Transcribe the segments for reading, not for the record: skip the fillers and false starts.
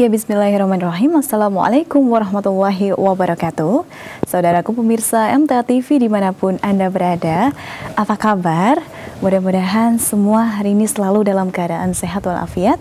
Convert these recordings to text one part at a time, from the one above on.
Ya, bismillahirrahmanirrahim. Assalamualaikum warahmatullahi wabarakatuh. Saudaraku pemirsa MTA TV dimanapun Anda berada, apa kabar? Mudah-mudahan semua hari ini selalu dalam keadaan sehat walafiat,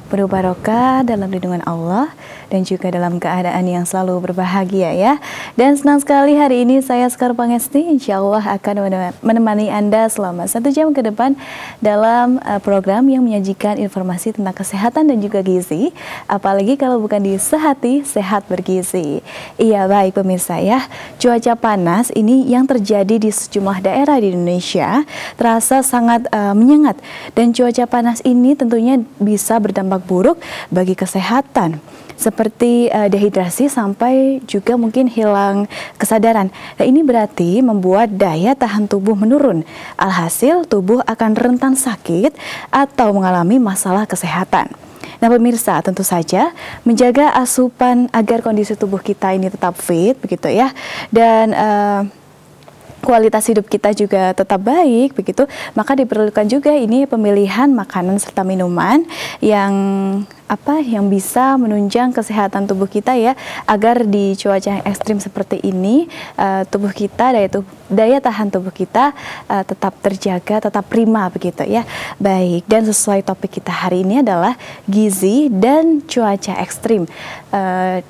penuh barokah dalam lindungan Allah, dan juga dalam keadaan yang selalu berbahagia ya. Dan senang sekali hari ini saya Sekar Pangesti insya Allah akan menemani Anda selama 1 jam ke depan dalam program yang menyajikan informasi tentang kesehatan dan juga gizi. Apalagi kalau bukan di Sehati Sehat Bergizi. Iya, baik pemirsa ya, cuaca panas ini yang terjadi di sejumlah daerah di Indonesia terasa sangat menyengat. Dan cuaca panas ini tentunya bisa berdampak buruk bagi kesehatan, seperti dehidrasi sampai juga mungkin hilang kesadaran. Nah, ini berarti membuat daya tahan tubuh menurun. Alhasil tubuh akan rentan sakit atau mengalami masalah kesehatan. Nah pemirsa, tentu saja menjaga asupan agar kondisi tubuh kita ini tetap fit begitu ya, dan kualitas hidup kita juga tetap baik begitu, maka diperlukan juga ini pemilihan makanan serta minuman yang bisa menunjang kesehatan tubuh kita ya, agar di cuaca yang ekstrim seperti ini tubuh kita, daya tahan tubuh kita tetap terjaga, tetap prima begitu ya. Baik, dan sesuai topik kita hari ini adalah gizi dan cuaca ekstrim.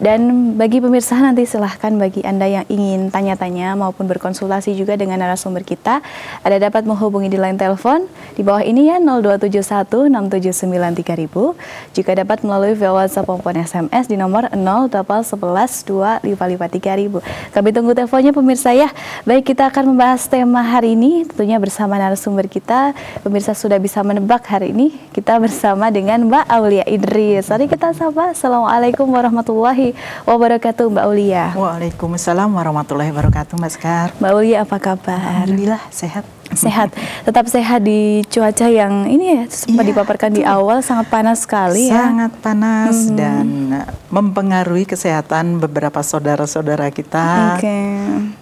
Dan bagi pemirsa nanti silahkan bagi Anda yang ingin tanya-tanya maupun berkonsultasi juga dengan narasumber kita, Anda dapat menghubungi di line telepon di bawah ini ya, 02716793.000, juga dapat melalui via WhatsApp maupun SMS di nomor 08112553000. Kami tunggu teleponnya pemirsa ya. Baik, kita akan membahas tema hari ini tentunya bersama narasumber kita. Pemirsa sudah bisa menebak hari ini kita bersama dengan Mbak Aulia Idris. Mari kita sapa. Assalamualaikum warahmatullahi wabarakatuh Mbak Aulia. Waalaikumsalam warahmatullahi wabarakatuh Mas Sekar. Mbak Aulia apa kabar? Alhamdulillah sehat. Sehat, tetap sehat di cuaca yang ini ya, sempat dipaparkan di awal sangat panas sekali ya. Sangat panas dan mempengaruhi kesehatan beberapa saudara-saudara kita.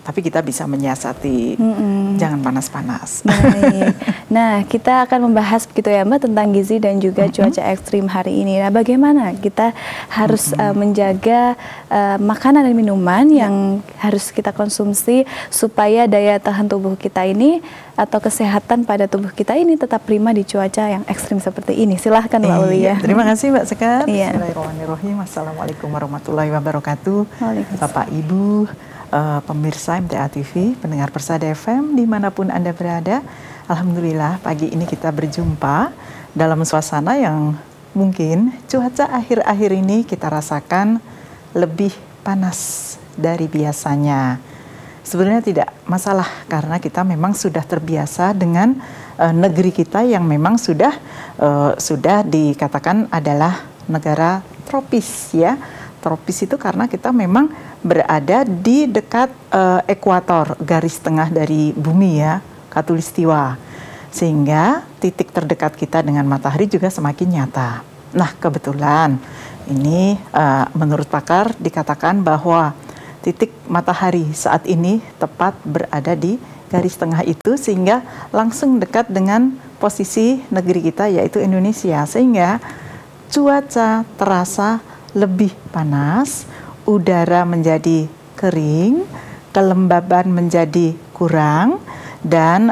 Tapi kita bisa menyiasati, jangan panas-panas. Baik. Nah, kita akan membahas begitu ya Mbak tentang gizi dan juga cuaca ekstrim hari ini. Nah, bagaimana kita harus menjaga makanan dan minuman yang harus kita konsumsi supaya daya tahan tubuh kita ini atau kesehatan pada tubuh kita ini tetap prima di cuaca yang ekstrim seperti ini. Silahkan Mbak Aulia. Terima kasih Mbak Sekar. Bismillahirrahmanirrahim. Assalamualaikum warahmatullahi wabarakatuh. Bapak Ibu, pemirsa MTA TV, pendengar Persada FM dimanapun Anda berada. Alhamdulillah pagi ini kita berjumpa dalam suasana yang mungkin cuaca akhir-akhir ini kita rasakan lebih panas dari biasanya. Sebenarnya tidak masalah karena kita memang sudah terbiasa dengan negeri kita yang memang sudah dikatakan adalah negara tropis ya. Tropis itu karena kita memang berada di dekat ekuator, garis tengah dari bumi ya, khatulistiwa. Sehingga titik terdekat kita dengan matahari juga semakin nyata. Nah, kebetulan ini menurut pakar dikatakan bahwa titik matahari saat ini tepat berada di garis tengah itu, sehingga langsung dekat dengan posisi negeri kita yaitu Indonesia, sehingga cuaca terasa lebih panas, udara menjadi kering, kelembaban menjadi kurang, dan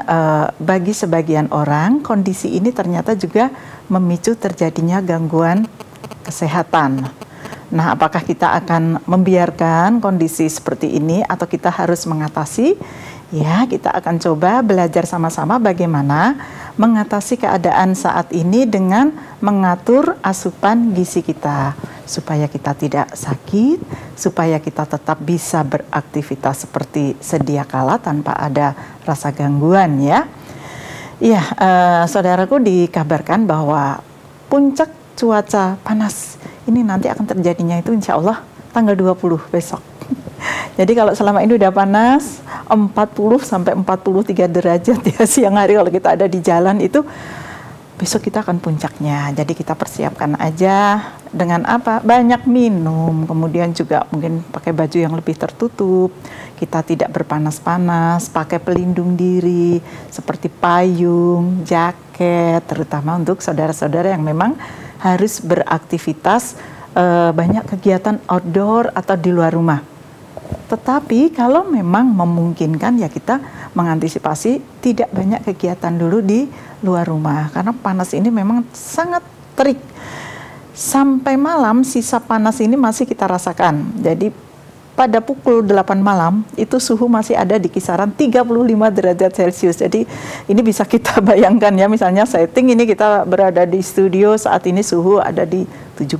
bagi sebagian orang kondisi ini ternyata juga memicu terjadinya gangguan kesehatan. Nah, apakah kita akan membiarkan kondisi seperti ini atau kita harus mengatasi? Ya, kita akan coba belajar sama-sama bagaimana mengatasi keadaan saat ini dengan mengatur asupan gizi kita supaya kita tidak sakit, supaya kita tetap bisa beraktivitas seperti sedia kala tanpa ada rasa gangguan ya. Ya, saudaraku, dikabarkan bahwa puncak cuaca panas ini nanti akan terjadinya itu insya Allah tanggal 20 besok. Jadi kalau selama ini udah panas 40 sampai 43 derajat ya siang hari kalau kita ada di jalan itu, besok kita akan puncaknya. Jadi kita persiapkan aja dengan apa? Banyak minum, kemudian juga mungkin pakai baju yang lebih tertutup. Kita tidak berpanas-panas, pakai pelindung diri seperti payung, jaket, terutama untuk saudara-saudara yang memang harus beraktivitas banyak kegiatan outdoor atau di luar rumah. Tetapi kalau memang memungkinkan ya kita mengantisipasi tidak banyak kegiatan dulu di luar rumah karena panas ini memang sangat terik. Sampai malam sisa panas ini masih kita rasakan. Jadi pada pukul 8 malam itu suhu masih ada di kisaran 35 derajat Celcius. Jadi ini bisa kita bayangkan ya, misalnya setting ini kita berada di studio saat ini suhu ada di 17,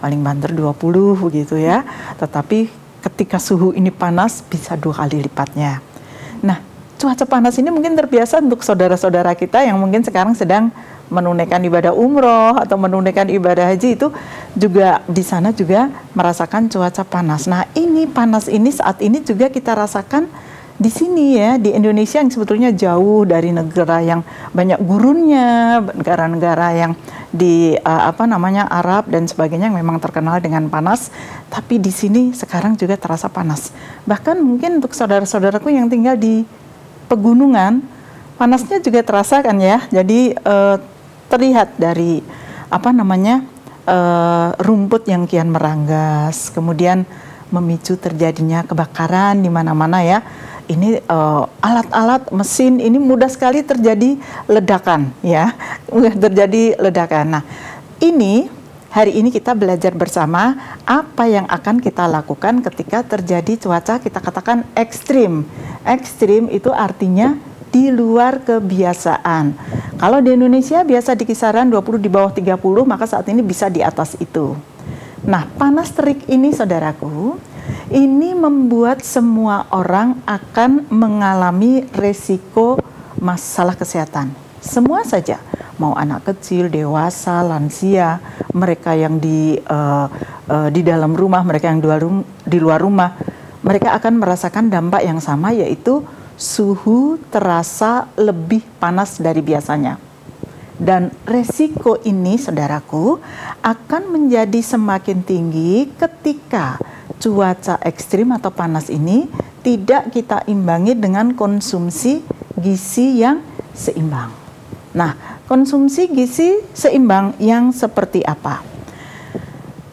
paling banter 20 begitu ya. Tetapi ketika suhu ini panas bisa 2 kali lipatnya. Nah, cuaca panas ini mungkin terbiasa untuk saudara-saudara kita yang mungkin sekarang sedang menunaikan ibadah umroh atau menunaikan ibadah haji, itu juga di sana juga merasakan cuaca panas. Nah, ini panas ini saat ini juga kita rasakan di sini ya, di Indonesia yang sebetulnya jauh dari negara yang banyak gurunnya, negara-negara yang di Arab dan sebagainya yang memang terkenal dengan panas, tapi di sini sekarang juga terasa panas. Bahkan mungkin untuk saudara-saudaraku yang tinggal di pegunungan, panasnya juga terasa kan ya. Jadi terlihat dari rumput yang kian meranggas, kemudian memicu terjadinya kebakaran di mana-mana ya. Ini alat-alat mesin ini mudah sekali terjadi ledakan ya, mudah terjadi ledakan. Nah, hari ini kita belajar bersama apa yang akan kita lakukan ketika terjadi cuaca kita katakan ekstrim. Ekstrim itu artinya di luar kebiasaan. Kalau di Indonesia biasa di kisaran 20 di bawah 30, maka saat ini bisa di atas itu. Nah, panas terik ini saudaraku, ini membuat semua orang akan mengalami resiko masalah kesehatan. Semua saja, mau anak kecil, dewasa, lansia, mereka yang di dalam rumah, mereka yang di luar rumah, mereka akan merasakan dampak yang sama, yaitu suhu terasa lebih panas dari biasanya. Dan resiko ini, saudaraku, akan menjadi semakin tinggi ketika cuaca ekstrim atau panas ini tidak kita imbangi dengan konsumsi gizi yang seimbang. Nah, konsumsi gizi seimbang yang seperti apa?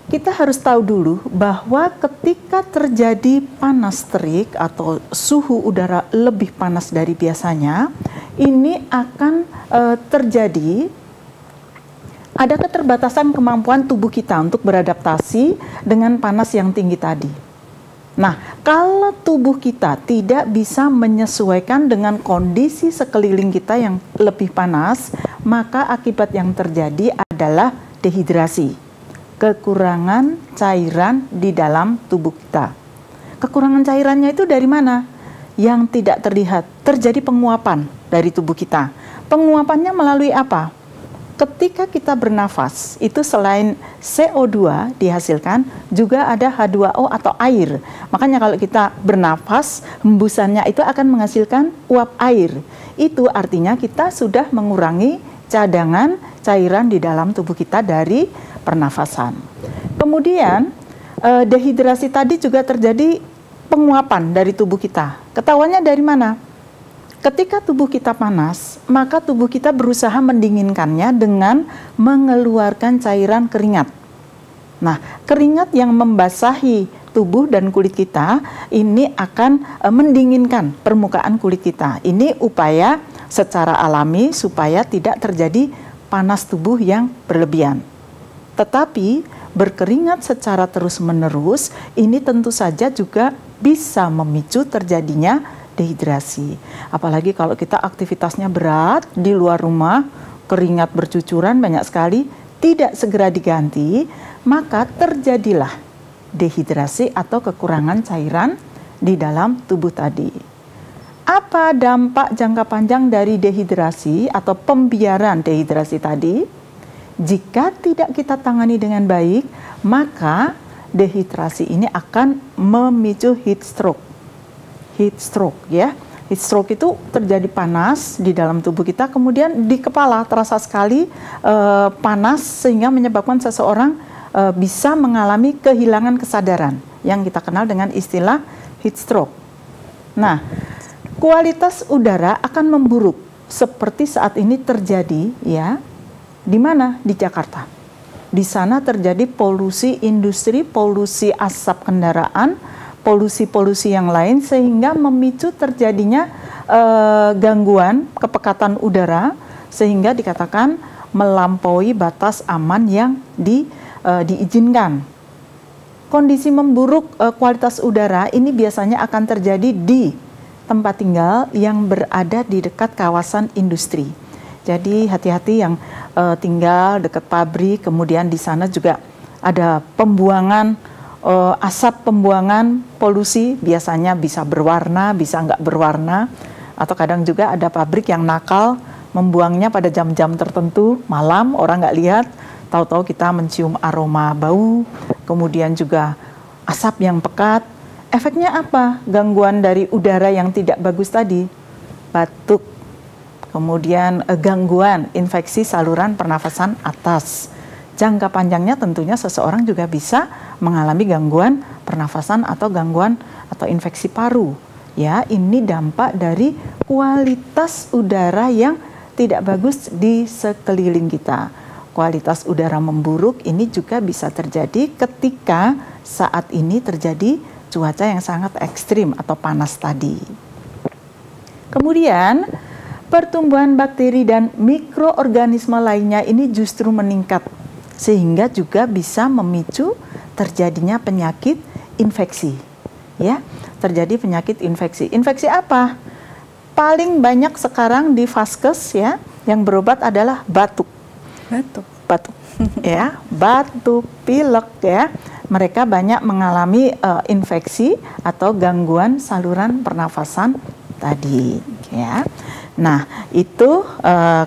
Kita harus tahu dulu bahwa ketika terjadi panas terik atau suhu udara lebih panas dari biasanya, ini akan terjadi ada keterbatasan kemampuan tubuh kita untuk beradaptasi dengan panas yang tinggi tadi. Nah, kalau tubuh kita tidak bisa menyesuaikan dengan kondisi sekeliling kita yang lebih panas, maka akibat yang terjadi adalah dehidrasi, kekurangan cairan di dalam tubuh kita. Kekurangan cairannya itu dari mana? Yang tidak terlihat, terjadi penguapan dari tubuh kita. Penguapannya melalui apa? Ketika kita bernafas, itu selain CO2 dihasilkan, juga ada H2O atau air. Makanya kalau kita bernafas, hembusannya itu akan menghasilkan uap air. Itu artinya kita sudah mengurangi cadangan cairan di dalam tubuh kita dari pernafasan. Kemudian dehidrasi tadi juga terjadi penguapan dari tubuh kita. Ketahuannya dari mana? Ketika tubuh kita panas, maka tubuh kita berusaha mendinginkannya dengan mengeluarkan cairan keringat. Nah, keringat yang membasahi tubuh dan kulit kita ini akan mendinginkan permukaan kulit kita. Ini upaya secara alami supaya tidak terjadi panas tubuh yang berlebihan. Tetapi berkeringat secara terus-menerus ini tentu saja juga bisa memicu terjadinya dehidrasi. Apalagi kalau kita aktivitasnya berat di luar rumah, keringat bercucuran banyak sekali, tidak segera diganti, maka terjadilah dehidrasi atau kekurangan cairan di dalam tubuh tadi. Apa dampak jangka panjang dari dehidrasi atau pembiaran dehidrasi tadi? Jika tidak kita tangani dengan baik, maka dehidrasi ini akan memicu heat stroke. Heat stroke ya. Heat stroke itu terjadi panas di dalam tubuh kita, kemudian di kepala terasa sekali panas sehingga menyebabkan seseorang bisa mengalami kehilangan kesadaran yang kita kenal dengan istilah heat stroke. Nah, kualitas udara akan memburuk seperti saat ini terjadi ya. Di mana? Di Jakarta. di sana terjadi polusi industri, polusi asap kendaraan, polusi-polusi yang lain, sehingga memicu terjadinya gangguan kepekatan udara, sehingga dikatakan melampaui batas aman yang diizinkan. Kondisi memburuk kualitas udara ini biasanya akan terjadi di tempat tinggal yang berada di dekat kawasan industri. Jadi hati-hati yang tinggal dekat pabrik, kemudian di sana juga ada pembuangan asap, pembuangan polusi, biasanya bisa berwarna, bisa nggak berwarna, atau kadang juga ada pabrik yang nakal membuangnya pada jam-jam tertentu, malam orang nggak lihat, tahu-tahu kita mencium aroma bau, kemudian juga asap yang pekat. Efeknya apa? Gangguan dari udara yang tidak bagus tadi, batuk, kemudian gangguan infeksi saluran pernafasan atas. Jangka panjangnya tentunya seseorang juga bisa mengalami gangguan pernafasan atau gangguan atau infeksi paru. Ya, ini dampak dari kualitas udara yang tidak bagus di sekeliling kita. Kualitas udara memburuk ini juga bisa terjadi ketika saat ini terjadi cuaca yang sangat ekstrim atau panas tadi. Kemudian pertumbuhan bakteri dan mikroorganisme lainnya ini justru meningkat, sehingga juga bisa memicu terjadinya penyakit infeksi. Ya, terjadi penyakit infeksi. Infeksi apa? Paling banyak sekarang di vaskes ya, yang berobat adalah batuk. Batuk. Ya, batuk, pilek ya. Mereka banyak mengalami infeksi atau gangguan saluran pernafasan tadi ya. Nah, itu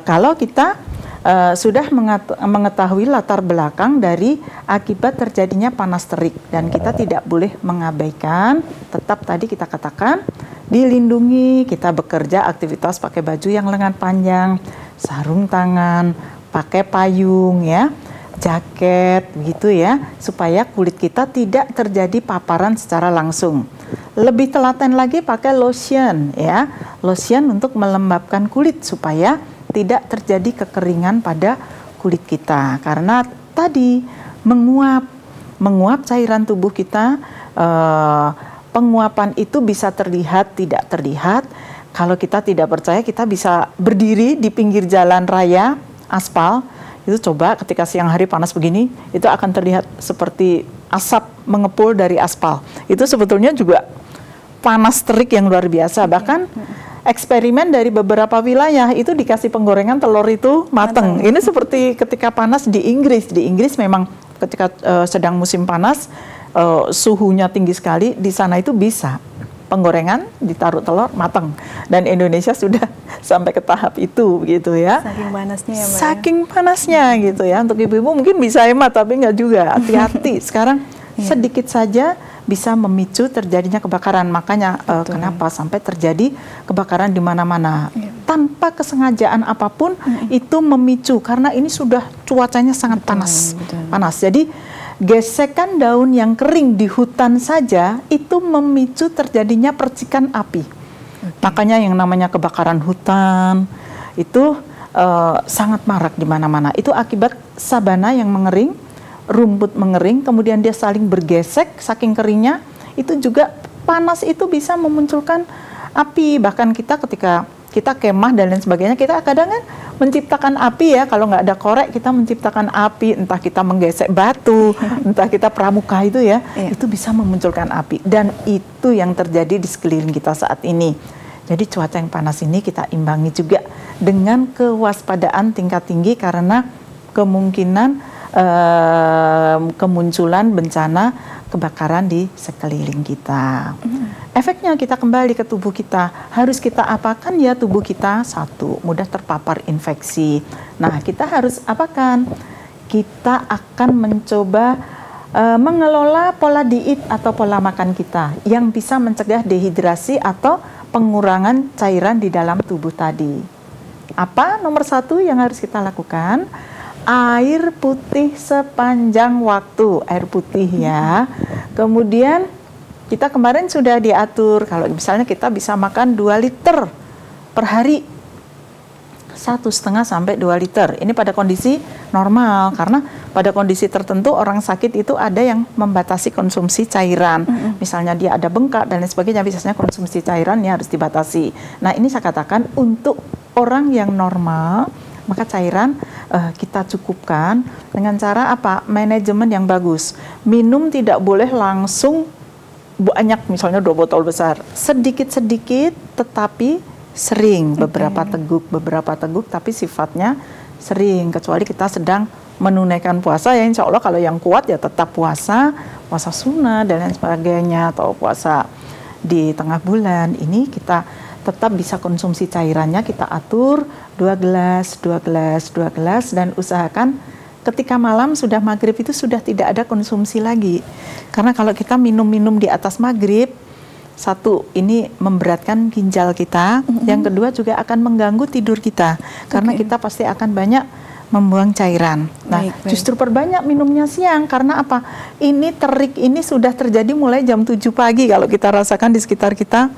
kalau kita sudah mengetahui latar belakang dari akibat terjadinya panas terik, dan kita tidak boleh mengabaikan, tetap tadi kita katakan dilindungi, kita bekerja aktivitas pakai baju yang lengan panjang, sarung tangan, pakai payung ya, jaket gitu ya, supaya kulit kita tidak terjadi paparan secara langsung. Lebih telaten lagi pakai lotion ya, lotion untuk melembabkan kulit supaya tidak terjadi kekeringan pada kulit kita, karena tadi menguap cairan tubuh kita. Penguapan itu bisa terlihat, tidak terlihat. Kalau kita tidak percaya, kita bisa berdiri di pinggir jalan raya, aspal. Itu coba ketika siang hari panas begini, itu akan terlihat seperti asap mengepul dari aspal. Itu sebetulnya juga panas terik yang luar biasa. Bahkan eksperimen dari beberapa wilayah itu dikasih penggorengan telur itu mateng. Ini seperti ketika panas di Inggris. Di Inggris memang ketika sedang musim panas, suhunya tinggi sekali, di sana itu bisa penggorengan ditaruh telur matang, dan Indonesia sudah sampai ke tahap itu gitu ya. Saking panasnya ya, Mbak. Saking panasnya gitu ya. Untuk ibu-ibu mungkin bisa hemat, tapi nggak juga. Hati-hati. Sekarang sedikit saja bisa memicu terjadinya kebakaran. Makanya kenapa sampai terjadi kebakaran di mana-mana tanpa kesengajaan apapun, itu memicu karena ini sudah cuacanya sangat panas. Panas. Jadi gesekan daun yang kering di hutan saja itu memicu terjadinya percikan api. Makanya yang namanya kebakaran hutan itu sangat marak di mana-mana. Itu akibat sabana yang mengering, rumput mengering, kemudian dia saling bergesek saking keringnya. Itu juga panas itu bisa memunculkan api. Bahkan kita ketika kita kemah dan lain sebagainya, kita kadang kan menciptakan api ya. Kalau nggak ada korek, kita menciptakan api, entah kita menggesek batu, entah kita pramuka itu ya, itu bisa memunculkan api. Dan itu yang terjadi di sekeliling kita saat ini. Jadi cuaca yang panas ini kita imbangi juga dengan kewaspadaan tingkat tinggi, karena kemungkinan kemunculan bencana kebakaran di sekeliling kita. Efeknya kita kembali ke tubuh kita. Harus kita apakan ya tubuh kita? Satu, mudah terpapar infeksi. Nah, kita harus apakan? Kita akan mencoba mengelola pola diet atau pola makan kita yang bisa mencegah dehidrasi atau pengurangan cairan di dalam tubuh tadi. Apa nomor satu yang harus kita lakukan? Air putih sepanjang waktu, air putih ya. Kemudian kita kemarin sudah diatur, kalau misalnya kita bisa makan 2 liter per hari. 1,5 sampai 2 liter. Ini pada kondisi normal, karena pada kondisi tertentu orang sakit itu ada yang membatasi konsumsi cairan. Misalnya dia ada bengkak dan lain sebagainya, biasanya konsumsi cairannya harus dibatasi. Nah, ini saya katakan untuk orang yang normal, maka cairan kita cukupkan dengan cara apa? Manajemen yang bagus. Minum tidak boleh langsung banyak, misalnya 2 botol besar. Sedikit-sedikit tetapi sering, beberapa teguk tapi sifatnya sering, kecuali kita sedang menunaikan puasa ya, insya Allah kalau yang kuat ya tetap puasa sunnah dan lain sebagainya, atau puasa di tengah bulan, ini kita tetap bisa konsumsi cairannya, kita atur 2 gelas, dan usahakan ketika malam sudah maghrib itu sudah tidak ada konsumsi lagi, karena kalau kita minum-minum di atas maghrib, satu, ini memberatkan ginjal kita. Yang kedua juga akan mengganggu tidur kita, karena kita pasti akan banyak membuang cairan. Nah, justru perbanyak minumnya siang, karena apa? Ini terik ini sudah terjadi mulai jam 7 pagi kalau kita rasakan di sekitar kita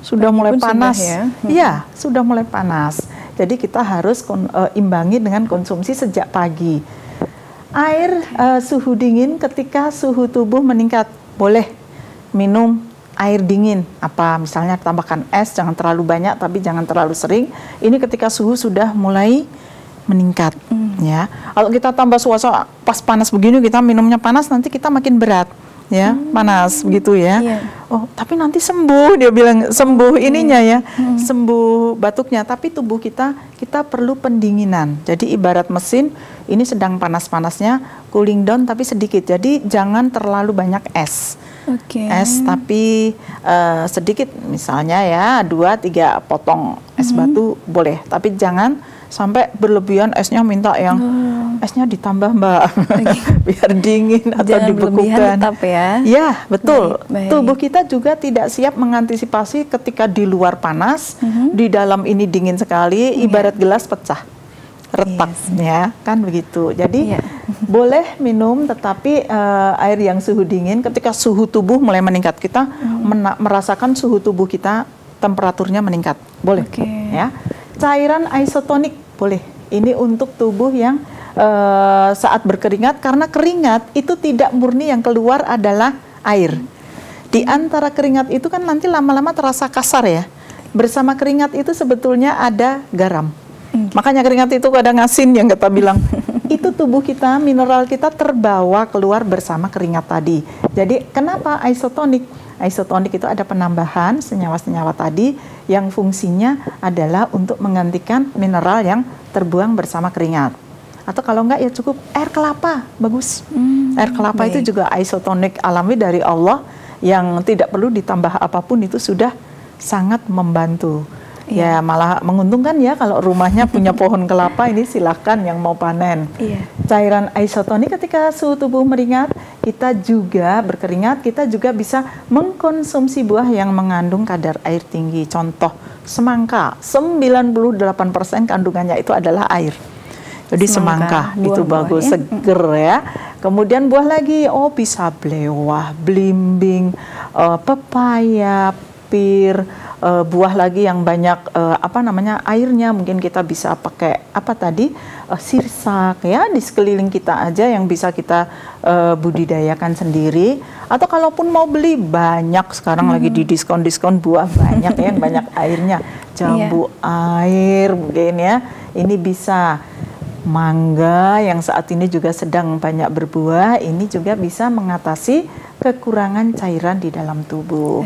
sudah mulai panas. Iya, sudah mulai panas. Jadi kita harus imbangi dengan konsumsi sejak pagi. Air suhu dingin ketika suhu tubuh meningkat, boleh minum air dingin, apa misalnya tambahkan es, jangan terlalu banyak tapi jangan terlalu sering. Ini ketika suhu sudah mulai meningkat, ya. Kalau kita tambah suasana pas panas begini, kita minumnya panas, nanti kita makin berat, ya, panas begitu ya. Oh, tapi nanti sembuh, dia bilang sembuh ininya ya, sembuh batuknya. Tapi tubuh kita perlu pendinginan. Jadi ibarat mesin, ini sedang panas-panasnya, cooling down tapi sedikit. Jadi jangan terlalu banyak es. Es tapi sedikit, misalnya ya 2-3 potong es batu boleh, tapi jangan sampai berlebihan esnya, minta yang esnya ditambah Mbak, biar dingin atau jangan dibekukan. Tetap ya. Ya, betul. Baik. Tubuh kita juga tidak siap mengantisipasi ketika di luar panas, di dalam ini dingin sekali, ibarat gelas pecah, retak, ya, kan begitu. Jadi boleh minum, tetapi air yang suhu dingin ketika suhu tubuh mulai meningkat, kita merasakan suhu tubuh kita temperaturnya meningkat, boleh, ya. Cairan isotonik boleh. Ini untuk tubuh yang saat berkeringat, karena keringat itu tidak murni yang keluar adalah air. Di antara keringat itu kan nanti lama-lama terasa kasar ya. Bersama keringat itu sebetulnya ada garam. Makanya keringat itu ada asin yang kita bilang. Itu tubuh kita, mineral kita terbawa keluar bersama keringat tadi. Jadi kenapa isotonik? Isotonik itu ada penambahan senyawa-senyawa tadi yang fungsinya adalah untuk menggantikan mineral yang terbuang bersama keringat. Atau kalau enggak ya cukup air kelapa, bagus. Air kelapa itu juga isotonik alami dari Allah yang tidak perlu ditambah apapun, itu sudah sangat membantu. Ya malah menguntungkan ya kalau rumahnya punya pohon kelapa, ini silahkan yang mau panen. Cairan isotonik ketika suhu tubuh meningkat, kita juga berkeringat, kita juga bisa mengkonsumsi buah yang mengandung kadar air tinggi. Contoh semangka, 98% kandungannya itu adalah air. Jadi semangka itu bagus, seger ya. Kemudian buah lagi, bisa belewah, belimbing, pepaya, pir, buah lagi yang banyak airnya, mungkin kita bisa pakai sirsak ya, di sekeliling kita aja yang bisa kita budidayakan sendiri. Atau kalaupun mau beli, banyak sekarang lagi di diskon buah banyak ya, yang banyak airnya, jambu air mungkin ya, ini bisa. Mangga yang saat ini juga sedang banyak berbuah, ini juga bisa mengatasi kekurangan cairan di dalam tubuh.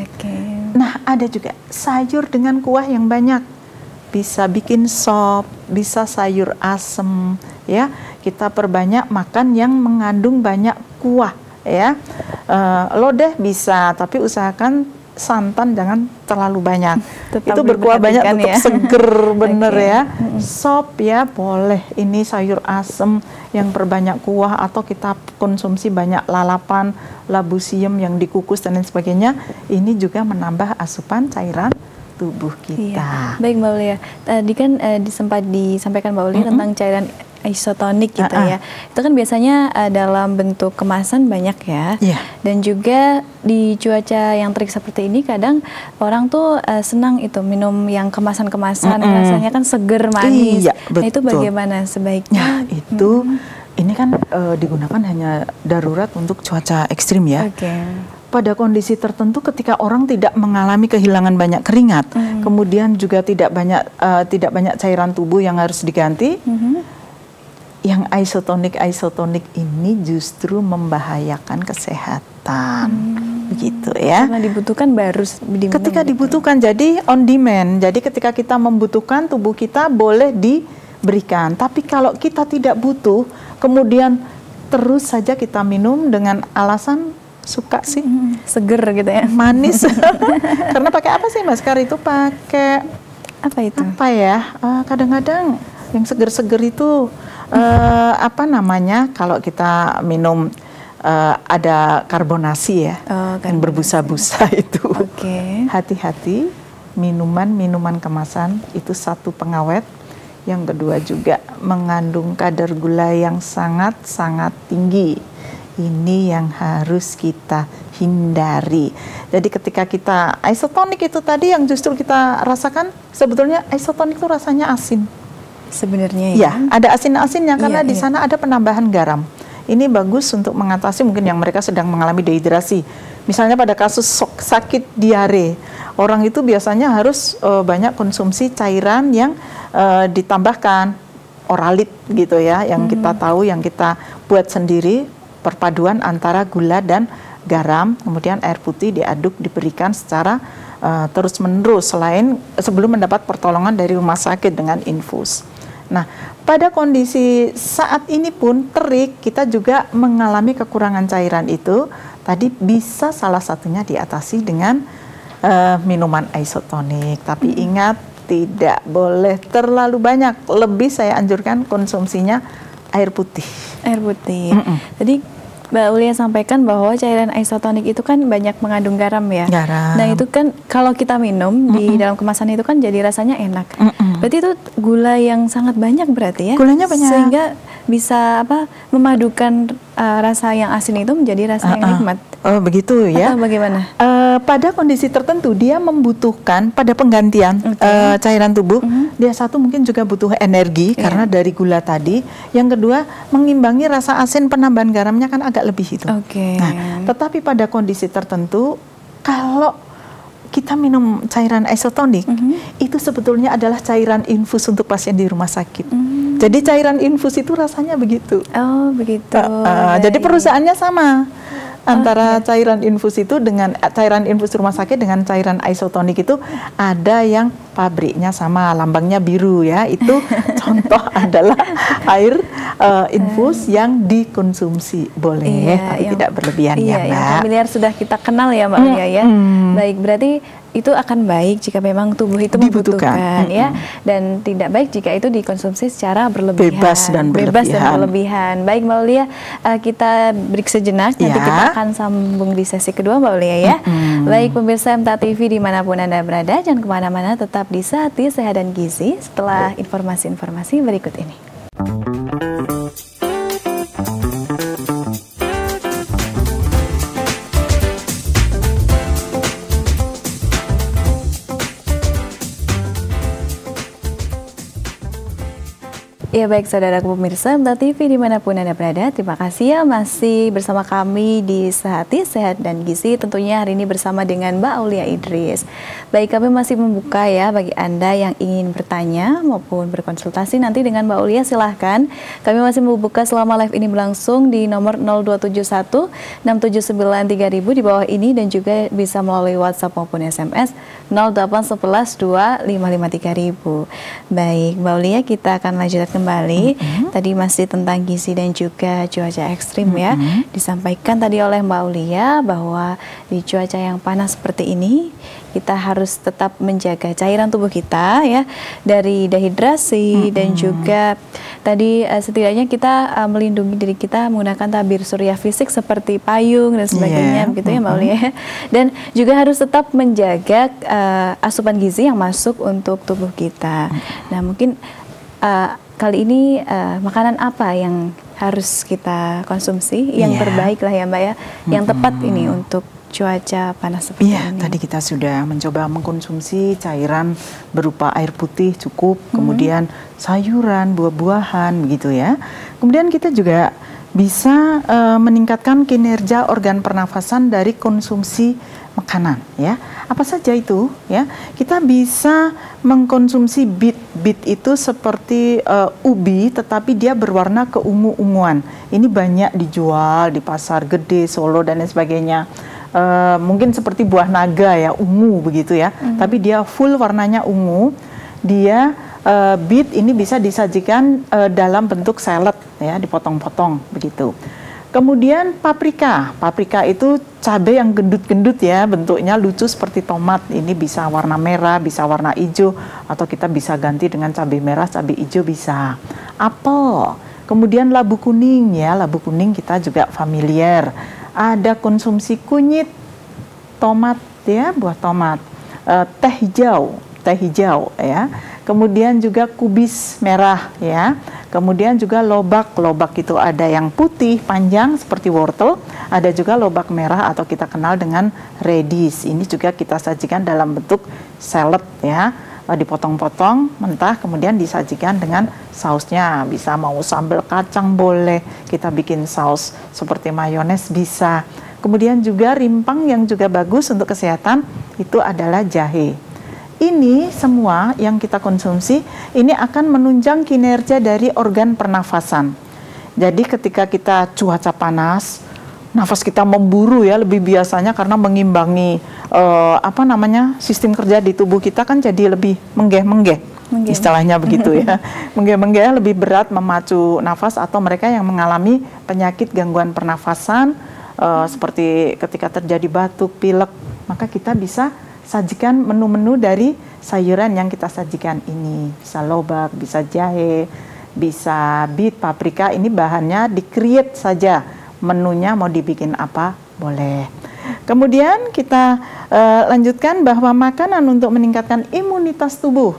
Nah, ada juga sayur dengan kuah yang banyak, bisa bikin sop, bisa sayur asem, ya. Kita perbanyak makan yang mengandung banyak kuah, ya. Lodeh bisa, tapi usahakan santan jangan terlalu banyak. Itu berkuah banyak, tetap seger bener ya. Sop ya boleh, ini sayur asem yang berbanyak kuah, atau kita konsumsi banyak lalapan, labu siam yang dikukus dan lain sebagainya. Ini juga menambah asupan cairan tubuh kita. Baik Mbak Aulia, tadi kan sempat disampaikan Mbak Aulia tentang cairan isotonik gitu ya. Itu kan biasanya dalam bentuk kemasan banyak ya. Dan juga di cuaca yang terik seperti ini kadang orang tuh senang itu minum yang kemasan-kemasan, rasanya kan seger, manis. Nah itu bagaimana sebaiknya? Itu ini kan digunakan hanya darurat untuk cuaca ekstrim ya. Pada kondisi tertentu ketika orang tidak mengalami kehilangan banyak keringat, kemudian juga tidak banyak cairan tubuh yang harus diganti, yang isotonik ini justru membahayakan kesehatan, begitu ya. Karena dibutuhkan baru diminum. Ketika dibutuhkan, jadi on demand. Jadi ketika kita membutuhkan, tubuh kita boleh diberikan. Tapi kalau kita tidak butuh, kemudian terus saja kita minum dengan alasan suka sih, seger gitu ya, manis. Karena pakai apa sih Mas Kar? Itu pakai apa itu? Apa ya? Kadang-kadang yang seger-seger itu apa namanya? Kalau kita minum ada karbonasi ya, yang berbusa-busa itu. Hati-hati, minuman kemasan itu satu pengawet, yang kedua juga mengandung kadar gula yang sangat-sangat tinggi. Ini yang harus kita hindari. Jadi ketika kita isotonik itu tadi yang justru kita rasakan, sebetulnya isotonik itu rasanya asin. Sebenarnya ya. Ada asin-asinnya karena di sana ada penambahan garam. Ini bagus untuk mengatasi mungkin yang mereka sedang mengalami dehidrasi. Misalnya pada kasus sakit diare, orang itu biasanya harus banyak konsumsi cairan yang ditambahkan oralit gitu ya, yang kita tahu, yang kita buat sendiri. Perpaduan antara gula dan garam, kemudian air putih diaduk, diberikan secara terus-menerus sebelum mendapat pertolongan dari rumah sakit dengan infus. Nah, pada kondisi saat ini pun terik, kita juga mengalami kekurangan cairan itu. Tadi bisa salah satunya diatasi dengan minuman isotonik. Tapi ingat, tidak boleh terlalu banyak. Lebih saya anjurkan konsumsinya air putih. Air putih. Jadi Mbak Ulia sampaikan bahwa cairan isotonik itu kan banyak mengandung garam ya. Nah itu kan kalau kita minum di dalam kemasan itu kan jadi rasanya enak. Berarti itu gula yang sangat banyak berarti ya. Gulanya banyak. Sehingga bisa memadukan rasa yang asin itu menjadi rasa yang nikmat. Oh begitu ya. Atau bagaimana? Pada kondisi tertentu dia membutuhkan pada penggantian cairan tubuh. Dia satu mungkin juga butuh energi karena dari gula tadi. Yang kedua mengimbangi rasa asin, penambahan garamnya kan agak lebih itu. Nah, tetapi pada kondisi tertentu kalau kita minum cairan isotonik itu sebetulnya adalah cairan infus untuk pasien di rumah sakit. Jadi cairan infus itu rasanya begitu. Oh begitu. Jadi perusahaannya sama. Antara cairan infus itu dengan cairan infus rumah sakit dengan cairan isotonik itu ada yang pabriknya sama, lambangnya biru ya. Itu contoh adalah air infus yang dikonsumsi boleh, tapi tidak berlebihan ya Mbak. Yang familiar sudah kita kenal ya Mbak Ulia ya. Baik, berarti itu akan baik jika memang tubuh itu membutuhkan ya, dan tidak baik jika itu dikonsumsi secara berlebihan. Bebas dan berlebihan. Baik Mbak Ulia, kita break sejenak, nanti kita akan sambung di sesi kedua Mbak Ulia ya. Baik pemirsa MTA TV dimanapun Anda berada, jangan kemana-mana, tetap di Sehati Sehat dan Gizi setelah informasi-informasi berikut ini. Ya baik saudaraku pemirsa MTA TV dimanapun Anda berada, terima kasih ya masih bersama kami di Sehati Sehat dan Gizi, tentunya hari ini bersama dengan Mbak Aulia Idris. Baik, kami masih membuka ya bagi Anda yang ingin bertanya maupun berkonsultasi nanti dengan Mbak Aulia, silahkan. Kami masih membuka selama live ini berlangsung di nomor 0271 679 3000 di bawah ini, dan juga bisa melalui WhatsApp maupun SMS 0811 2553 3000. Baik Mbak Aulia, kita akan lanjutkan kembali. Tadi masih tentang gizi dan juga cuaca ekstrim ya. Disampaikan tadi oleh Mbak Aulia bahwa di cuaca yang panas seperti ini kita harus tetap menjaga cairan tubuh kita ya dari dehidrasi, dan juga tadi setidaknya kita melindungi diri kita menggunakan tabir surya fisik seperti payung dan sebagainya begitu ya Mbak Aulia. Dan juga harus tetap menjaga asupan gizi yang masuk untuk tubuh kita. Nah mungkin kali ini makanan apa yang harus kita konsumsi yang terbaik lah ya Mbak ya, yang tepat ini untuk cuaca panas seperti ini? Tadi kita sudah mencoba mengkonsumsi cairan berupa air putih cukup, kemudian sayuran, buah-buahan begitu ya. Kemudian kita juga bisa meningkatkan kinerja organ pernafasan dari konsumsi makanan ya. Apa saja itu ya? Kita bisa mengkonsumsi beet. Beet itu seperti ubi tetapi dia berwarna keungu-unguan. Ini banyak dijual di pasar gede Solo dan lain sebagainya. Mungkin seperti buah naga ya, ungu begitu ya. Tapi dia full warnanya ungu. Dia beet ini bisa disajikan dalam bentuk salad ya, dipotong-potong begitu. Kemudian paprika. Paprika itu cabai yang gendut-gendut ya, bentuknya lucu seperti tomat. Ini bisa warna merah, bisa warna hijau, atau kita bisa ganti dengan cabai merah, cabai hijau bisa. Apel. Kemudian labu kuning ya, labu kuning kita juga familiar. Ada konsumsi kunyit, tomat ya, buah tomat. Teh hijau ya. Kemudian juga kubis merah ya. Kemudian juga lobak. Lobak itu ada yang putih panjang seperti wortel, ada juga lobak merah atau kita kenal dengan radish. Ini juga kita sajikan dalam bentuk salad ya. Dipotong-potong mentah kemudian disajikan dengan sausnya. Bisa mau sambal kacang boleh, kita bikin saus seperti mayones bisa. Kemudian juga rimpang yang juga bagus untuk kesehatan itu adalah jahe. Ini semua yang kita konsumsi ini akan menunjang kinerja dari organ pernafasan. Jadi ketika kita cuaca panas, nafas kita memburu ya, lebih biasanya karena mengimbangi sistem kerja di tubuh kita kan jadi lebih menggeh-menggeh. Istilahnya begitu ya. Menggeh-menggeh lebih berat memacu nafas atau mereka yang mengalami penyakit gangguan pernafasan seperti ketika terjadi batuk, pilek, maka kita bisa sajikan menu-menu dari sayuran yang kita sajikan ini. Bisa lobak, bisa jahe, bisa beet, paprika. Ini bahannya di-create saja. Menunya mau dibikin apa, boleh. Kemudian kita lanjutkan bahwa makanan untuk meningkatkan imunitas tubuh.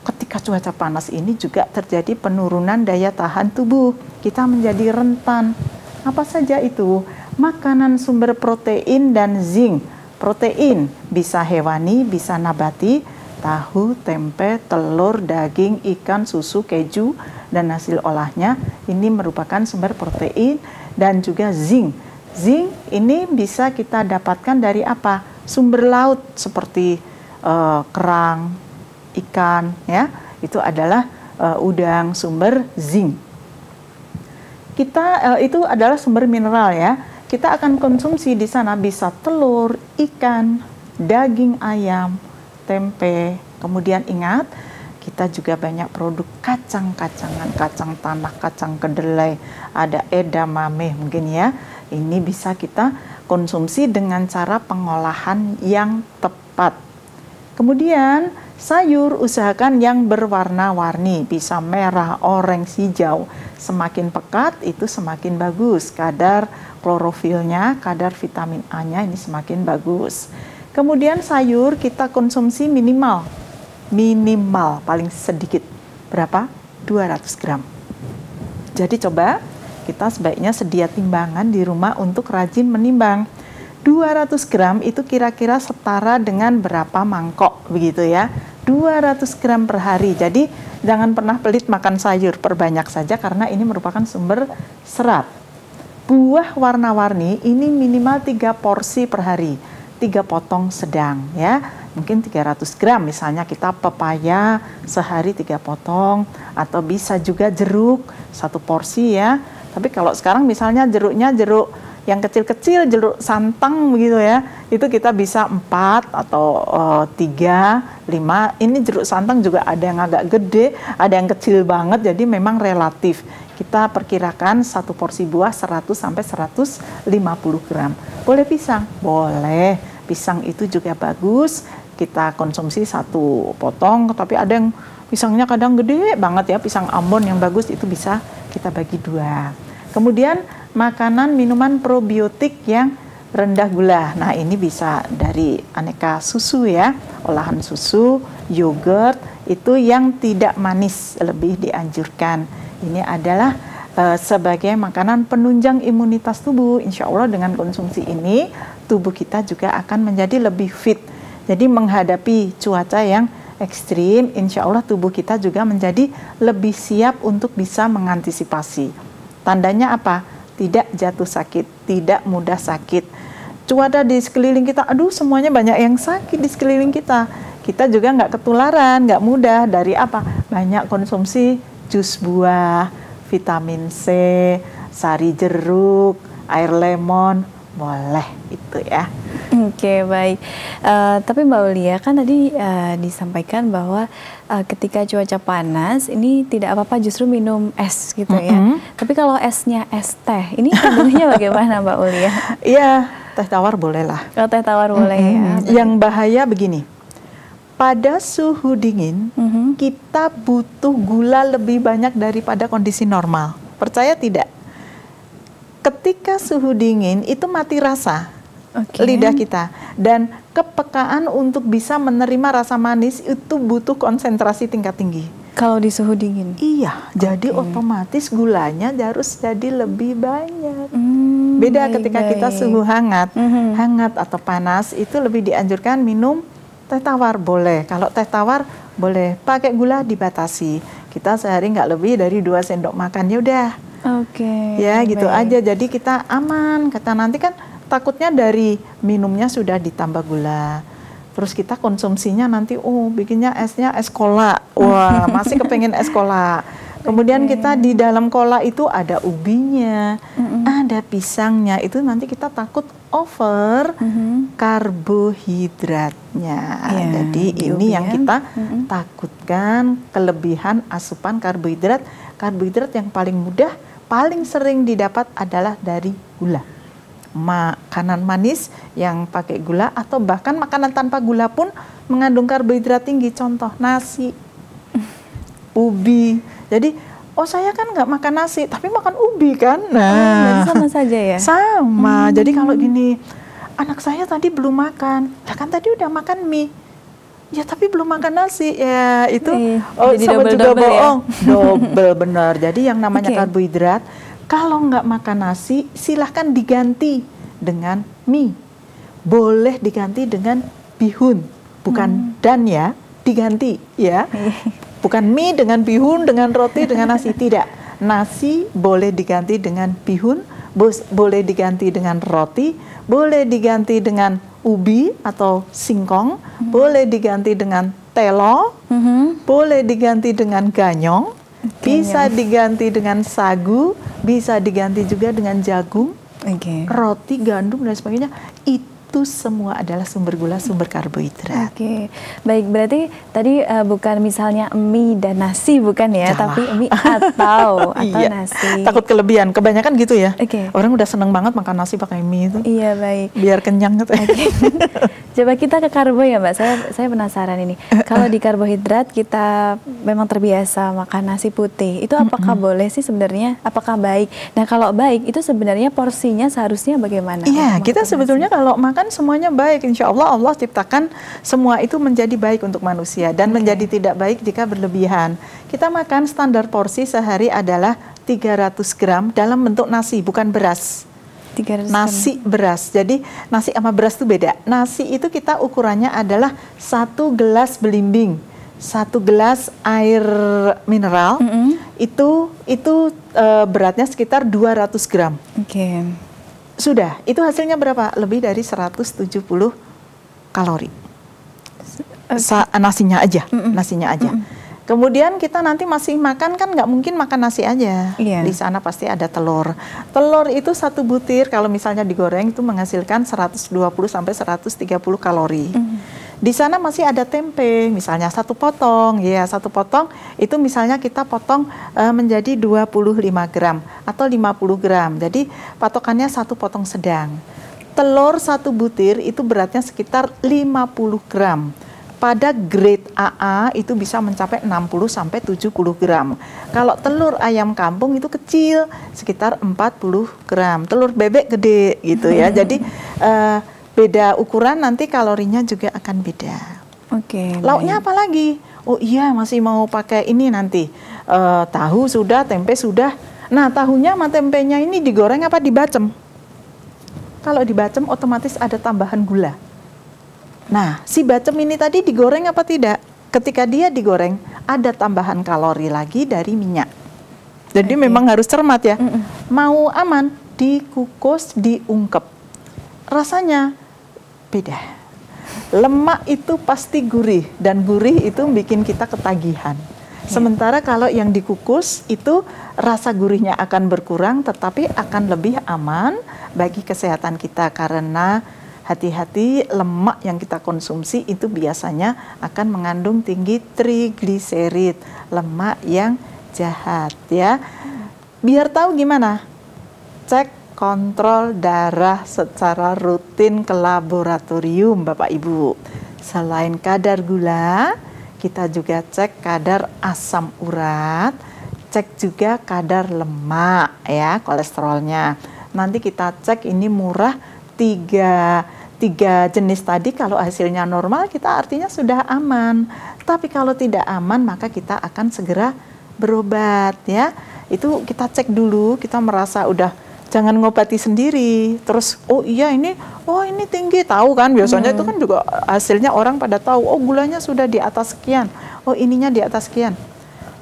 Ketika cuaca panas ini juga terjadi penurunan daya tahan tubuh. Kita menjadi rentan. Apa saja itu? Makanan sumber protein dan zinc. Protein bisa hewani, bisa nabati, tahu, tempe, telur, daging, ikan, susu, keju, dan hasil olahnya. Ini merupakan sumber protein dan juga zinc. Zinc ini bisa kita dapatkan dari apa? Sumber laut seperti kerang, ikan, ya. Itu adalah udang, sumber zinc. Itu adalah sumber mineral ya. Kita akan konsumsi di sana bisa telur, ikan, daging ayam, tempe. Kemudian ingat, kita juga banyak produk kacang-kacangan, kacang tanah, kacang kedelai, ada edamame mungkin ya. Ini bisa kita konsumsi dengan cara pengolahan yang tepat. Kemudian sayur usahakan yang berwarna-warni, bisa merah, orange, hijau. Semakin pekat itu semakin bagus. Kadar klorofilnya, kadar vitamin A-nya ini semakin bagus. Kemudian sayur kita konsumsi minimal paling sedikit. Berapa? 200 gram. Jadi coba kita sebaiknya sedia timbangan di rumah untuk rajin menimbang. 200 gram itu kira-kira setara dengan berapa mangkok begitu ya. 200 gram per hari. Jadi jangan pernah pelit makan sayur, perbanyak saja karena ini merupakan sumber serat. Buah warna-warni ini minimal 3 porsi per hari, 3 potong sedang ya. Mungkin 300 gram misalnya kita pepaya sehari 3 potong, atau bisa juga jeruk 1 porsi ya. Tapi kalau sekarang misalnya jeruknya jeruk yang kecil-kecil, jeruk santang begitu ya, itu kita bisa 4 atau 3, 5. Ini jeruk santang juga ada yang agak gede, ada yang kecil banget, jadi memang relatif. Kita perkirakan 1 porsi buah 100 sampai 150 gram. Boleh pisang? Boleh. Pisang itu juga bagus. Kita konsumsi 1 potong, tapi ada yang pisangnya kadang gede banget ya, pisang Ambon yang bagus itu bisa kita bagi 2. Kemudian makanan minuman probiotik yang rendah gula. Nah, ini bisa dari aneka susu ya, olahan susu, yogurt, itu yang tidak manis lebih dianjurkan. Ini adalah sebagai makanan penunjang imunitas tubuh. Insya Allah dengan konsumsi ini tubuh kita juga akan menjadi lebih fit. Jadi menghadapi cuaca yang ekstrim, insya Allah tubuh kita juga menjadi lebih siap untuk bisa mengantisipasi. Tandanya apa? Tidak jatuh sakit, tidak mudah sakit. Cuaca di sekeliling kita, aduh semuanya banyak yang sakit di sekeliling kita. Kita juga nggak ketularan, nggak mudah. Dari apa? Banyak konsumsi jus buah, vitamin C, sari jeruk, air lemon, boleh itu ya. Oke, baik. Tapi Mbak Aulia kan tadi disampaikan bahwa ketika cuaca panas ini tidak apa-apa justru minum es gitu ya. Tapi kalau esnya es teh, ini kandungannya bagaimana Mbak Aulia? Iya, teh tawar boleh lah. Kalau teh tawar boleh ya. Yang bahaya begini, pada suhu dingin kita butuh gula lebih banyak daripada kondisi normal. Percaya tidak? Ketika suhu dingin itu mati rasa lidah kita, dan kepekaan untuk bisa menerima rasa manis itu butuh konsentrasi tingkat tinggi. Kalau di suhu dingin? Iya, jadi otomatis gulanya harus jadi lebih banyak. Beda ketika kita suhu hangat, hangat atau panas itu lebih dianjurkan minum teh tawar boleh. Kalau teh tawar boleh, pakai gula dibatasi. Kita sehari nggak lebih dari 2 sendok makan, ya udah. Ya gitu aja, jadi kita aman. Kata nanti kan takutnya dari minumnya sudah ditambah gula, terus kita konsumsinya nanti bikinnya esnya es cola, wah masih kepengen es cola. Kemudian kita di dalam cola itu ada ubinya, ada pisangnya, itu nanti kita takut over karbohidratnya. Jadi ini yang kita takutkan, kelebihan asupan karbohidrat. Karbohidrat yang paling mudah, paling sering didapat adalah dari gula. Makanan manis yang pakai gula atau bahkan makanan tanpa gula pun mengandung karbohidrat tinggi. Contoh nasi, ubi. Jadi saya kan nggak makan nasi tapi makan ubi kan. Nah, sama saja ya? Sama. Jadi kalau gini, anak saya tadi belum makan, kan tadi udah makan mie. Ya tapi belum makan nasi, ya itu sama juga bohong. Ya? Double benar. Jadi yang namanya karbohidrat, kalau nggak makan nasi, silahkan diganti dengan mie. Boleh diganti dengan bihun, bukan dan ya, diganti ya. Bukan mie dengan bihun, dengan roti, dengan nasi, tidak. Nasi boleh diganti dengan bihun, boleh diganti dengan roti, boleh diganti dengan ubi atau singkong, boleh diganti dengan telo, boleh diganti dengan ganyong, bisa diganti dengan sagu, bisa diganti juga dengan jagung, roti, gandum dan sebagainya. Itu semua adalah sumber gula, sumber karbohidrat. Baik, berarti tadi bukan misalnya mie dan nasi, bukan ya, tapi mie atau nasi. Takut kelebihan, kebanyakan gitu ya. Orang udah seneng banget makan nasi pakai mie itu. Iya, baik. Biar kenyang gitu. Coba kita ke karbo ya Mbak, saya penasaran ini. Kalau di karbohidrat kita memang terbiasa makan nasi putih, itu apakah boleh sih sebenarnya? Apakah baik? Nah kalau baik itu sebenarnya porsinya seharusnya bagaimana? Iya, kita sebetulnya kalau makan semuanya baik, insya Allah Allah ciptakan semua itu menjadi baik untuk manusia dan menjadi tidak baik jika berlebihan. Kita makan standar porsi sehari adalah 300 gram dalam bentuk nasi, bukan beras. Nasi beras, jadi nasi sama beras itu beda. Nasi itu kita ukurannya adalah 1 gelas belimbing, 1 gelas air mineral, itu beratnya sekitar 200 gram. Sudah, itu hasilnya berapa? Lebih dari 170 kalori. Nasinya aja, nasinya aja. Kemudian kita nanti masih makan, kan nggak mungkin makan nasi aja. Di sana pasti ada telur. Telur itu 1 butir kalau misalnya digoreng itu menghasilkan 120 sampai 130 kalori. Di sana masih ada tempe, misalnya 1 potong, ya 1 potong itu misalnya kita potong menjadi 25 gram atau 50 gram. Jadi patokannya 1 potong sedang. Telur 1 butir itu beratnya sekitar 50 gram. Pada grade AA itu bisa mencapai 60 sampai 70 gram. Kalau telur ayam kampung itu kecil, sekitar 40 gram. Telur bebek gede gitu ya. Jadi beda ukuran nanti kalorinya juga akan beda. Lauknya apa lagi? Oh iya, masih mau pakai ini nanti. Tahu sudah, tempe sudah. Nah, tahunya sama tempenya ini digoreng apa dibacem? Kalau dibacem otomatis ada tambahan gula. Nah, si bacem ini tadi digoreng apa tidak? Ketika dia digoreng, ada tambahan kalori lagi dari minyak. Jadi memang harus cermat ya. Mau aman, dikukus, diungkep. Rasanya beda. Lemak itu pasti gurih, dan gurih itu bikin kita ketagihan. Sementara kalau yang dikukus itu rasa gurihnya akan berkurang, tetapi akan lebih aman bagi kesehatan kita, karena hati-hati, lemak yang kita konsumsi itu biasanya akan mengandung tinggi trigliserid, lemak yang jahat ya. Biar tahu gimana? Cek kontrol darah secara rutin ke laboratorium, Bapak Ibu. Selain kadar gula, kita juga cek kadar asam urat, cek juga kadar lemak ya, kolesterolnya. Nanti kita cek ini murah tiga jenis tadi, kalau hasilnya normal kita artinya sudah aman. Tapi kalau tidak aman maka kita akan segera berobat ya. Itu kita cek dulu, kita merasa udah, jangan ngobati sendiri. Terus oh iya ini tinggi, tahu kan biasanya itu kan juga hasilnya orang pada tahu, oh gulanya sudah di atas sekian, oh ininya di atas sekian.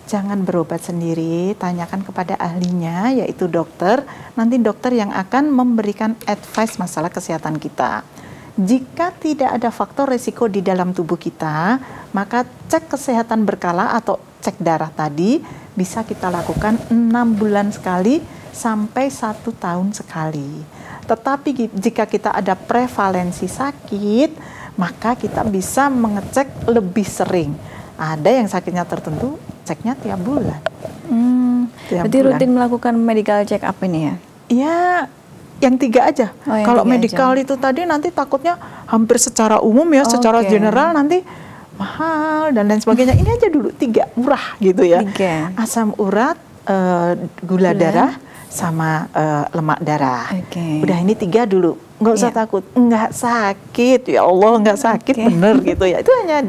Jangan berobat sendiri, tanyakan kepada ahlinya yaitu dokter. Nanti dokter yang akan memberikan advice masalah kesehatan kita. Jika tidak ada faktor resiko di dalam tubuh kita, maka cek kesehatan berkala atau cek darah tadi bisa kita lakukan 6 bulan sekali sampai 1 tahun sekali. Tetapi jika kita ada prevalensi sakit, maka kita bisa mengecek lebih sering. Ada yang sakitnya tertentu, ceknya tiap bulan. Berarti rutin melakukan medical check up ini ya? Iya, yang 3 aja. Kalau medical itu tadi nanti takutnya hampir secara umum ya, secara general nanti mahal dan lain sebagainya. Ini aja dulu 3, murah gitu ya. Asam urat, gula darah, sama lemak darah. Udah ini 3 dulu, nggak usah takut, nggak sakit, ya Allah nggak sakit bener gitu ya. Itu hanya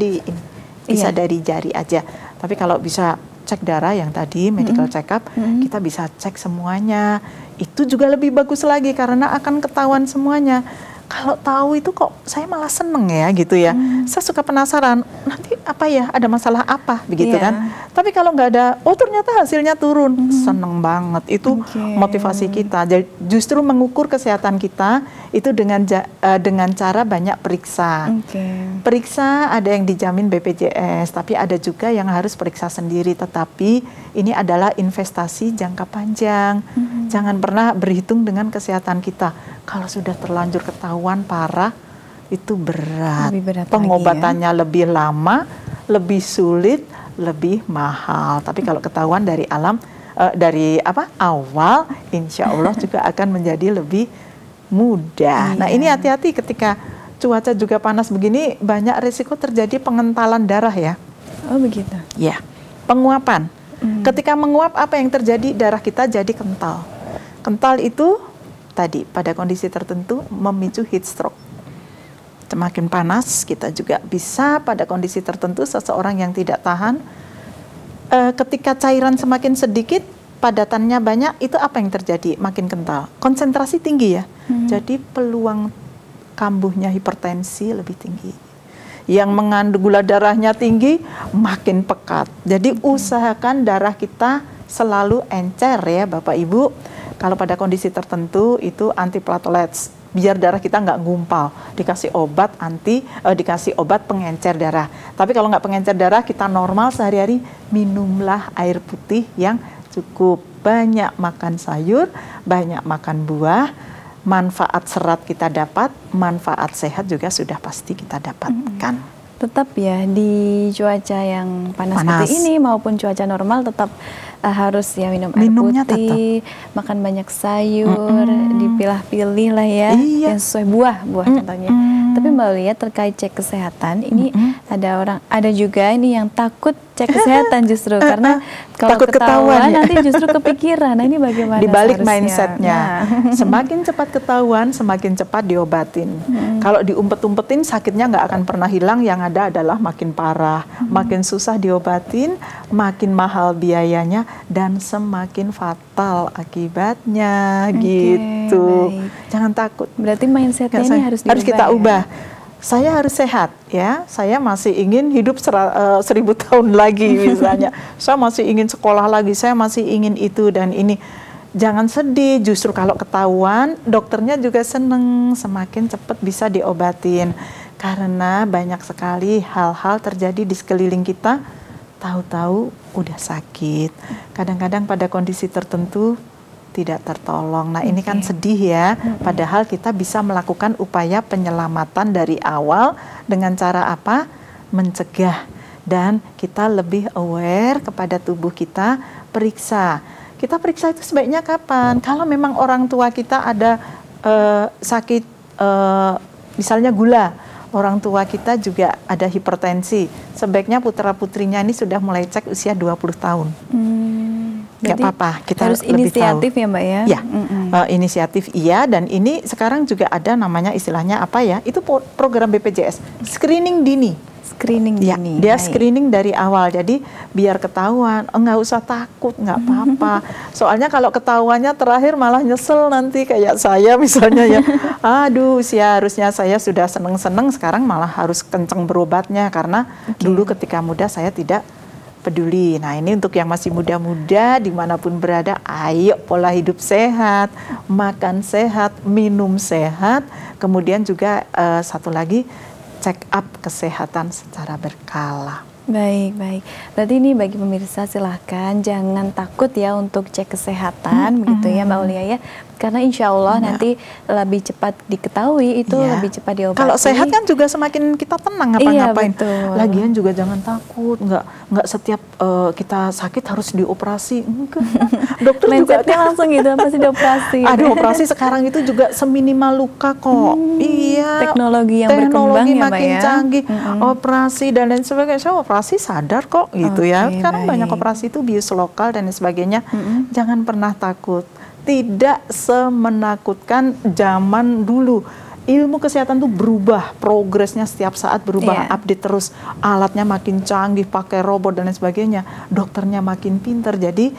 bisa dari jari aja. Tapi kalau bisa cek darah yang tadi medical check up, kita bisa cek semuanya. Itu juga lebih bagus lagi karena akan ketahuan semuanya. Kalau tahu itu kok saya malah seneng ya gitu ya. Saya suka penasaran, nanti apa ya, ada masalah apa begitu kan. Tapi kalau nggak ada, oh ternyata hasilnya turun, seneng banget. Itu motivasi kita. Jadi justru mengukur kesehatan kita itu dengan cara banyak periksa. Periksa ada yang dijamin BPJS, tapi ada juga yang harus periksa sendiri. Tetapi ini adalah investasi jangka panjang. Jangan pernah berhitung dengan kesehatan kita. Kalau sudah terlanjur ketahuan parah, itu berat. Pengobatannya lebih lama, lebih sulit, lebih mahal. Tapi kalau ketahuan dari awal, insya Allah juga akan menjadi lebih mudah. Nah ini hati-hati ketika cuaca juga panas begini, banyak risiko terjadi pengentalan darah ya. Oh begitu? Ya, penguapan. Ketika menguap apa yang terjadi? Darah kita jadi kental. Kental itu tadi pada kondisi tertentu memicu heat stroke. Semakin panas kita juga bisa pada kondisi tertentu seseorang yang tidak tahan. Ketika cairan semakin sedikit, padatannya banyak, itu apa yang terjadi? Makin kental. Konsentrasi tinggi ya. Jadi peluang kambuhnya hipertensi lebih tinggi. Yang mengandung gula darahnya tinggi makin pekat. Jadi usahakan darah kita selalu encer ya Bapak Ibu. Kalau pada kondisi tertentu itu antiplatelets, biar darah kita nggak ngumpal, dikasih obat dikasih obat pengencer darah. Tapi kalau nggak pengencer darah, kita normal sehari-hari, minumlah air putih yang cukup, banyak makan sayur, banyak makan buah, manfaat serat kita dapat, manfaat sehat juga sudah pasti kita dapatkan. Tetap ya di cuaca yang panas seperti ini maupun cuaca normal tetap harus ya minumnya air putih, makan banyak sayur, dipilah-pilih lah ya, yang sesuai buah contohnya. Tapi Mbak Lia terkait cek kesehatan ini ada juga ini yang takut cek kesehatan justru karena kalau takut ketahuan nanti justru kepikiran. Nah, ini bagaimana? Dibalik mindsetnya, semakin cepat ketahuan, semakin cepat diobatin. Kalau diumpet-umpetin, sakitnya nggak akan pernah hilang. Yang ada adalah makin parah, makin susah diobatin, makin mahal biayanya, dan semakin fatal akibatnya. Gitu. Baik. Jangan takut. Berarti mindsetnya ini harus kita ubah. Saya harus sehat, ya. Saya masih ingin hidup 1000 tahun lagi, misalnya. Saya masih ingin sekolah lagi, saya masih ingin itu dan ini. Jangan sedih, justru kalau ketahuan, dokternya juga seneng, semakin cepat bisa diobatin. Karena banyak sekali hal-hal terjadi di sekeliling kita, tahu-tahu udah sakit. Kadang-kadang pada kondisi tertentu, tidak tertolong. Nah, ini kan sedih ya. Padahal kita bisa melakukan upaya penyelamatan dari awal dengan cara apa? Mencegah. Dan kita lebih aware kepada tubuh kita, periksa. Kita periksa itu sebaiknya kapan? Kalau memang orang tua kita ada sakit, misalnya gula, orang tua kita juga ada hipertensi, sebaiknya putra-putrinya ini sudah mulai cek usia 20 tahun. Nggak apa-apa, kita harus lebih inisiatif tahu. Ya Mbak ya? Ya, inisiatif iya, dan ini sekarang juga ada namanya istilahnya apa ya, itu program BPJS, screening dini. Screening ya, dini. Dia screening dari awal, jadi biar ketahuan, nggak usah takut, nggak apa-apa. Soalnya kalau ketahuannya terakhir malah nyesel nanti, kayak saya misalnya ya, aduh harusnya saya sudah seneng-seneng, sekarang malah harus kenceng berobatnya, karena dulu ketika muda saya tidak peduli. Nah, ini untuk yang masih muda-muda dimanapun berada, ayo pola hidup sehat, makan sehat, minum sehat, kemudian juga satu lagi check up kesehatan secara berkala. Baik, baik. Berarti ini bagi pemirsa silahkan jangan takut ya untuk cek kesehatan, begitu ya Mbak Aulia ya. Karena insya Allah nanti lebih cepat diketahui, itu lebih cepat diobati. Kalau sehat kan juga semakin kita tenang ngapa-ngapain. Lagian juga jangan takut, nggak setiap kita sakit harus dioperasi. Enggak. Dokter juga langsung gitu, pasti dioperasi. Ada operasi sekarang itu juga seminimal luka kok. Iya. Teknologi yang berkembang ya Mbak ya. Makin canggih, operasi dan lain sebagainya. Saya operasi sadar kok gitu ya. Sekarang banyak operasi itu bius lokal dan sebagainya. Jangan pernah takut. Tidak semenakutkan zaman dulu. Ilmu kesehatan tuh berubah, progresnya setiap saat berubah, update terus. Alatnya makin canggih, pakai robot dan lain sebagainya. Dokternya makin pintar, jadi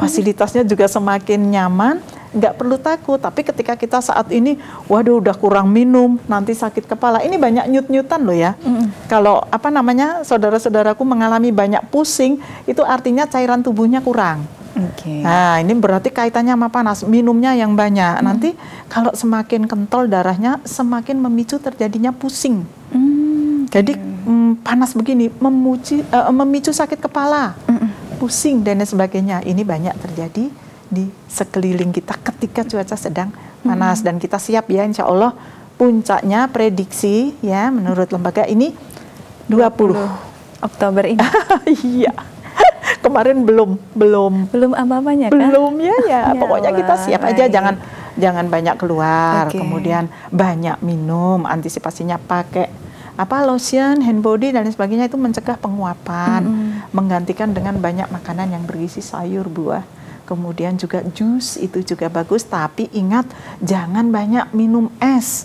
fasilitasnya juga semakin nyaman. Nggak perlu takut. Tapi ketika kita saat ini, waduh udah kurang minum, nanti sakit kepala. Ini banyak nyut-nyutan loh ya. Kalau apa namanya, saudara-saudaraku mengalami banyak pusing, itu artinya cairan tubuhnya kurang. Nah, ini berarti kaitannya sama panas, minumnya yang banyak. Nanti kalau semakin kental darahnya, semakin memicu terjadinya pusing. Jadi panas begini, memicu sakit kepala, pusing dan sebagainya. Ini banyak terjadi di sekeliling kita ketika cuaca sedang panas. Dan kita siap ya, insya Allah puncaknya prediksi ya menurut lembaga ini 20 Oktober ini. Iya. Kemarin belum apa-apanya kan? Belum ya. Pokoknya kita siap aja, jangan banyak keluar, kemudian banyak minum, antisipasinya pakai lotion, hand body dan sebagainya, itu mencegah penguapan, menggantikan dengan banyak makanan yang bergizi, sayur, buah. Kemudian juga jus itu juga bagus, tapi ingat jangan banyak minum es.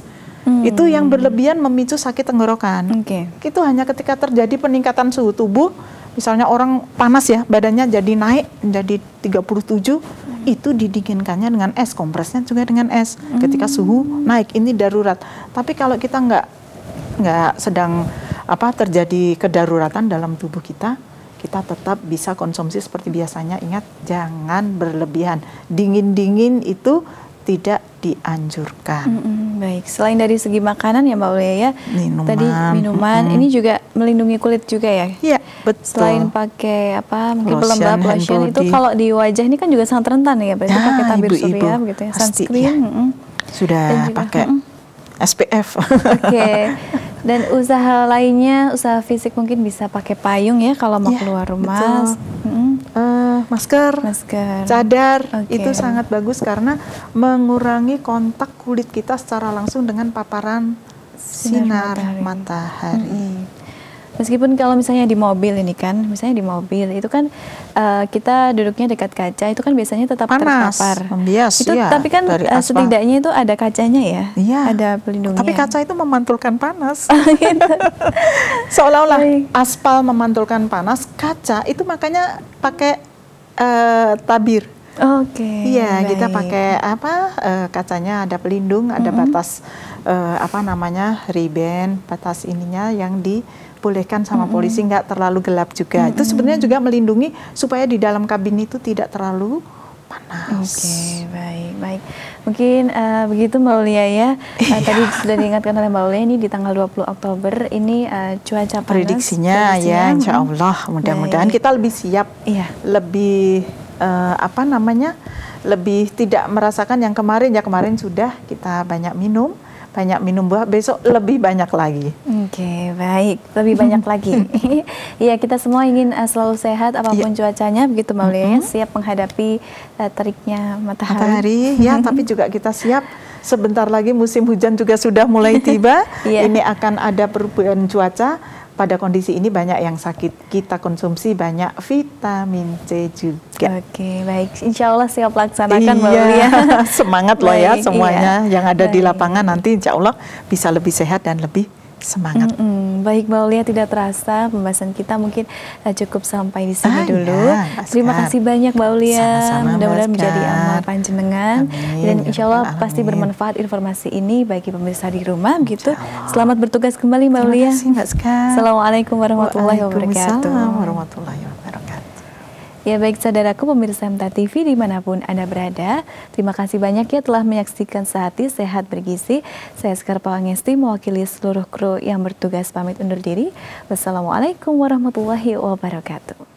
Itu yang berlebihan memicu sakit tenggorokan. Itu hanya ketika terjadi peningkatan suhu tubuh. Misalnya orang panas ya, badannya jadi naik menjadi 37, itu didinginkannya dengan es, kompresnya juga dengan es. Ketika suhu naik, ini darurat. Tapi kalau kita nggak sedang terjadi kedaruratan dalam tubuh kita tetap bisa konsumsi seperti biasanya. Ingat, jangan berlebihan. Dingin-dingin itu tidak dianjurkan. Baik, selain dari segi makanan ya Mbak Aulia ya, tadi minuman, ini juga melindungi kulit juga ya? Iya, betul. Selain pakai mungkin pelembab, lotion, itu kalau di wajah ini kan juga sangat rentan ya, berarti pakai tabir surya begitu ya, sunscreen. Sudah pakai SPF. Dan usaha lainnya, usaha fisik mungkin bisa pakai payung ya kalau mau keluar rumah. Masker, cadar, itu sangat bagus karena mengurangi kontak kulit kita secara langsung dengan paparan sinar matahari. Meskipun kalau misalnya di mobil ini kan, misalnya di mobil itu kan kita duduknya dekat kaca, itu kan biasanya tetap panas, terpapar. membias. Itu ya, tapi kan setidaknya itu ada kacanya ya, iya. ada pelindungnya. Tapi kaca itu memantulkan panas. Gitu. Seolah-olah aspal memantulkan panas, kaca itu makanya pakai tabir. Oke. Iya, kita pakai kacanya ada pelindung, ada batas ribbon, batas ininya yang dibolehkan sama polisi, nggak terlalu gelap juga. Itu sebenarnya juga melindungi supaya di dalam kabin itu tidak terlalu panas. Oke, baik. Mungkin begitu Mbak Aulia ya. Tadi sudah diingatkan oleh Mbak Aulia, ini di tanggal 20 Oktober ini cuaca panas. Prediksinya ya, insya Allah mudah-mudahan kita lebih siap, lebih lebih tidak merasakan yang kemarin. Ya kemarin sudah kita banyak minum buah, besok lebih banyak lagi. Oke, baik, lebih banyak lagi. Iya, kita semua ingin selalu sehat apapun cuacanya, begitu Mbak Aulia ya, siap menghadapi teriknya matahari. Ya, tapi juga kita siap. Sebentar lagi musim hujan juga sudah mulai tiba. Ini akan ada perubahan cuaca. Pada kondisi ini banyak yang sakit, kita konsumsi banyak vitamin C juga. Oke, baik. Insya Allah siap laksanakan Mbak Aulia. Semangat loh ya semuanya yang ada di lapangan, nanti insya Allah bisa lebih sehat dan lebih semangat. Baik Mbak Aulia, tidak terasa pembahasan kita mungkin cukup sampai di sini dulu. Terima kasih banyak Mbak Aulia. Mudah-mudahan menjadi amal panjenengan. Dan insya Allah pasti bermanfaat informasi ini bagi pemirsa di rumah. Begitu. Selamat bertugas kembali Mbak Aulia. Assalamualaikum warahmatullahi wabarakatuh. Waalaikumsalam warahmatullahi wabarakatuh. Ya baik saudaraku pemirsa MTA TV dimanapun Anda berada, terima kasih banyak ya telah menyaksikan Sehati Sehat Bergizi. Saya Sekar Pangesti mewakili seluruh kru yang bertugas pamit undur diri. Wassalamualaikum warahmatullahi wabarakatuh.